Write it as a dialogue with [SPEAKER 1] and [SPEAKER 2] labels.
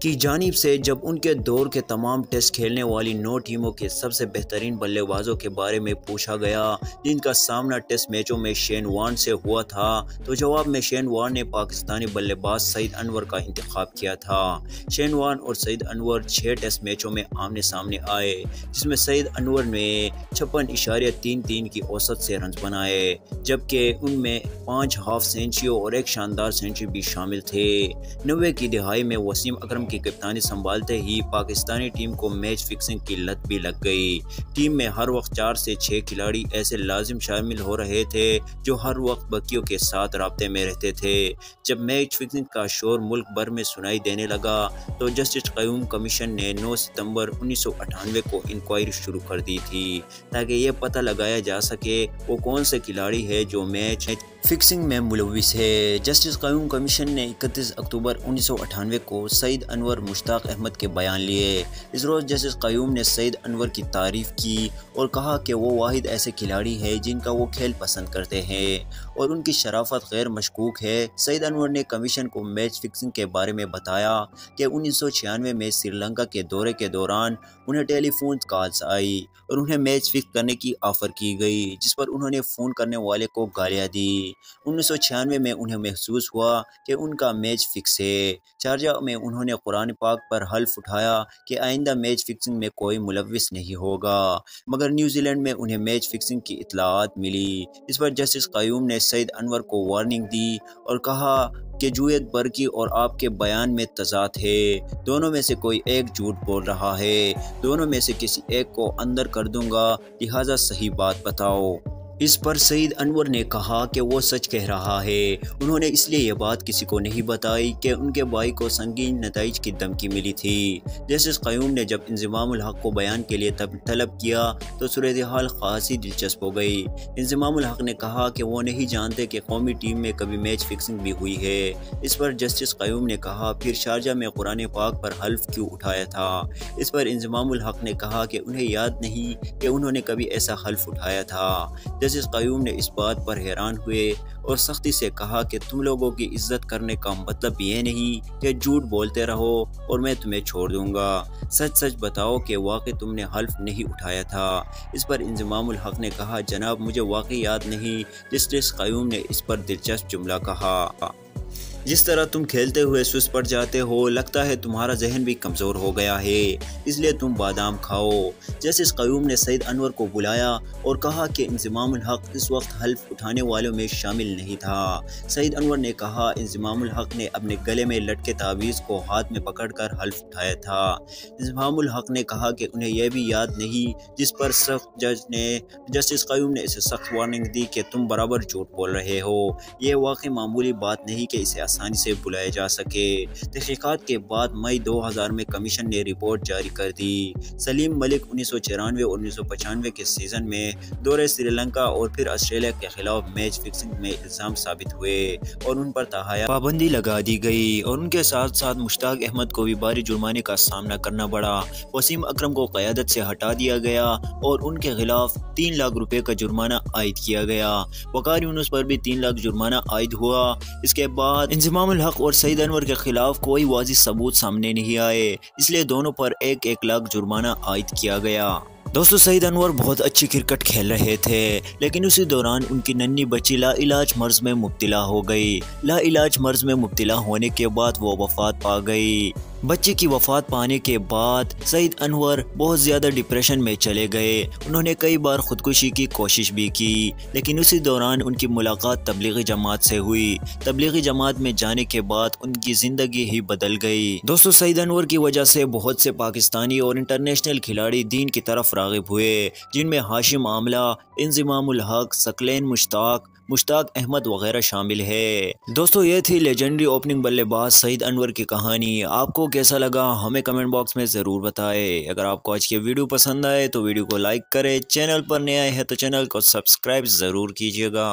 [SPEAKER 1] کی جانب سے جب ان کے دور کے تمام ٹیسٹ کھیلنے والی 9 ٹیموں کے سب سے بہترین بلے بازوں کے بارے میں پوچھا گیا جن کا سامنا ٹیسٹ میچوں میں شین وارن سے ہوا تھا تو جواب میں شین وارن نے پاکستانی بلے باز سعید انور کا انتخاب کیا تھا۔ شین وارن اور سعید انور 6 ٹیسٹ میچوں میں آمنے سامنے آئے جس میں سعید انور نے 56.33 کی اوسط سے رنز بنائے جبکہ ان میں 5 ہاف سینچریوں اور ایک شاندار سینچری بھی شامل تھے۔ 90 کی دہائی میں وسیم اکرم کی کپتانی سنبھالتے ہی پاکستانی ٹیم کو میچ فکسنگ کی لت بھی لگ گئی۔ ٹیم میں ہر وقت 4 سے 6 کھلاڑی ایسے لازم شامل ہو رہے تھے جو ہر وقت باقیوں کے ساتھ رابطے میں رہتے تھے۔ جب میچ فکسنگ کا شور ملک بھر میں سنائی دینے لگا تو جسٹس قیوم کمیشن نے 9 ستمبر 1998 کو انکوائری شروع کر دی تھی تاکہ یہ پتہ لگایا جا سکے وہ کون سے کھلاڑی ہے جو میچ فکسنگ میں ملوث ہے۔ جسٹس قیوم کمیشن نے 31 اکتوبر 1998 کو سعید انور مشتاق احمد کے بیان لیے۔ اس روز جسٹس قیوم نے سعید انور کی تعریف کی اور کہا کہ وہ واحد ایسے کھلاڑی ہے جن کا وہ کھیل پسند کرتے ہیں اور ان کی شرافت غیر مشکوک ہے۔ سعید انور نے کمیشن کو میچ فکسنگ کے بارے میں بتایا کہ 1996 میں سری لنکا کے دورے کے دوران انہیں ٹیلی فون کالز آئی اور انہیں میچ فکس کرنے کی آفر کی گئی جس پر انہوں نے فون کرنے والے کو گالیاں دی۔ 1996 میں انہیں محسوس ہوا کہ ان کا میچ فکس ہے۔ شارجہ میں انہوں نے قرآن پاک پر حلف اٹھایا کہ آئندہ میچ فکسنگ میں کوئی ملوث نہیں ہوگا مگر نیوزی لینڈ میں انہیں میچ فکسنگ کی اطلاعات ملی۔ اس پر جسٹس قیوم نے سعید انور کو وارننگ دی اور کہا کہ جوید برقی اور آپ کے بیان میں تضاد ہے، دونوں میں سے کوئی ایک جھوٹ بول رہا ہے، دونوں میں سے کسی ایک کو اندر کر دوں گا، لہٰذا صحیح بات بتاؤ۔ اس پر سعید انور نے کہا کہ وہ سچ کہہ رہا ہے، انہوں نے اس لیے یہ بات کسی کو نہیں بتائی کہ ان کے بھائی کو سنگین نتائج کی دھمکی ملی تھی۔ جسٹس قیوم نے جب انضمام الحق کو بیان کے لیے طلب کیا تو صورتحال خاصی دلچسپ ہو گئی۔ انضمام الحق نے کہا کہ وہ نہیں جانتے کہ قومی ٹیم میں کبھی میچ فکسنگ بھی ہوئی ہے۔ اس پر جسٹس قیوم نے کہا پھر شارجہ میں قرآن پاک پر حلف کیوں اٹھایا تھا؟ اس پر انضمام الحق نے کہا کہ انہیں یاد نہیں کہ انہوں نے کبھی ایسا حلف اٹھایا تھا۔ جسٹس قیوم نے اس بات پر حیران ہوئے اور سختی سے کہا کہ تم لوگوں کی عزت کرنے کا مطلب یہ نہیں کہ جھوٹ بولتے رہو اور میں تمہیں چھوڑ دوں گا، سچ بتاؤ کہ واقعی تم نے حلف نہیں اٹھایا تھا۔ اس پر انضمام الحق نے کہا جناب مجھے واقعی یاد نہیں۔ جسٹس قیوم نے اس پر دلچسپ جملہ کہا جس طرح تم کھیلتے ہوئے سست پڑ جاتے ہو لگتا ہے تمہارا ذہن بھی کمزور ہو گیا ہے اس لیے تم بادام کھاؤ۔ جسٹس قیوم نے سعید انور کو بلایا اور کہا کہ انضمام الحق اس وقت حلف اٹھانے والوں میں شامل نہیں تھا۔ سعید انور نے کہا انضمام الحق نے اپنے گلے میں لٹکے تعویذ کو ہاتھ میں پکڑ کر حلف اٹھایا تھا۔ انضمام الحق نے کہا کہ انہیں یہ بھی یاد نہیں، جس پر جسٹس قیوم نے اسے سخت وارننگ دی کہ تم برابر جھوٹ بول رہے ہو، یہ واقعی معمولی بات نہیں کہ اسے آسانی سے بلایا جا سکے۔ تحقیقات کے بعد مئی 2000 میں کمیشن نے رپورٹ جاری کر دی۔ سلیم ملک 1994 اور 1995 کے سیزن میں دورے سری لنکا اور پھر آسٹریلیا کے خلاف میچ فکسنگ میں الزام ثابت ہوئے اور ان پر تاحیات پابندی لگا دی گئی اور ان کے ساتھ ساتھ مشتاق احمد کو بھی بھاری جرمانے کا سامنا کرنا پڑا۔ وسیم اکرم کو قیادت سے ہٹا دیا گیا اور ان کے خلاف 3 لاکھ روپے کا جرمانہ عائد کیا گیا۔ وقار یونس پر بھی 3 لاکھ جرمانہ عائد ہوا۔ اس کے بعد انضمام الحق اور سعید انور کے خلاف کوئی واضح ثبوت سامنے نہیں آئے، اس لیے دونوں پر 1 لاکھ جرمانہ عائد کیا گیا۔ دوستو سعید انور بہت اچھی کرکٹ کھیل رہے تھے لیکن اسی دوران ان کی ننھی بچی لا علاج مرض میں مبتلا ہو گئی۔ لا علاج مرض میں مبتلا ہونے کے بعد وہ وفات پا گئی۔ بچی کی وفات پانے کے بعد سعید انور بہت زیادہ ڈپریشن میں چلے گئے۔ انہوں نے کئی بار خودکشی کی کوشش بھی کی لیکن اسی دوران ان کی ملاقات تبلیغی جماعت سے ہوئی۔ تبلیغی جماعت میں جانے کے بعد ان کی زندگی ہی بدل گئی۔ دوستو سعید انور کی وجہ سے بہت سے پاکستانی اور انٹرنیشنل کھلاڑی دین کی طرف راغب ہوئے جن میں ہاشم عاملہ، انضمام الحق، ثقلین مشتاق احمد وغیرہ شامل ہے۔ دوستو یہ تھی لیجنڈری اوپننگ بلے باز سعید انور کی کہانی۔ آپ کو کیسا لگا ہمیں کمنٹ باکس میں ضرور بتائیں۔ اگر آپ کو آج کی ویڈیو پسند آئے تو ویڈیو کو لائک کریں، چینل پر نئے آئے ہیں تو چینل کو سبسکرائب ضرور کیجیے گا۔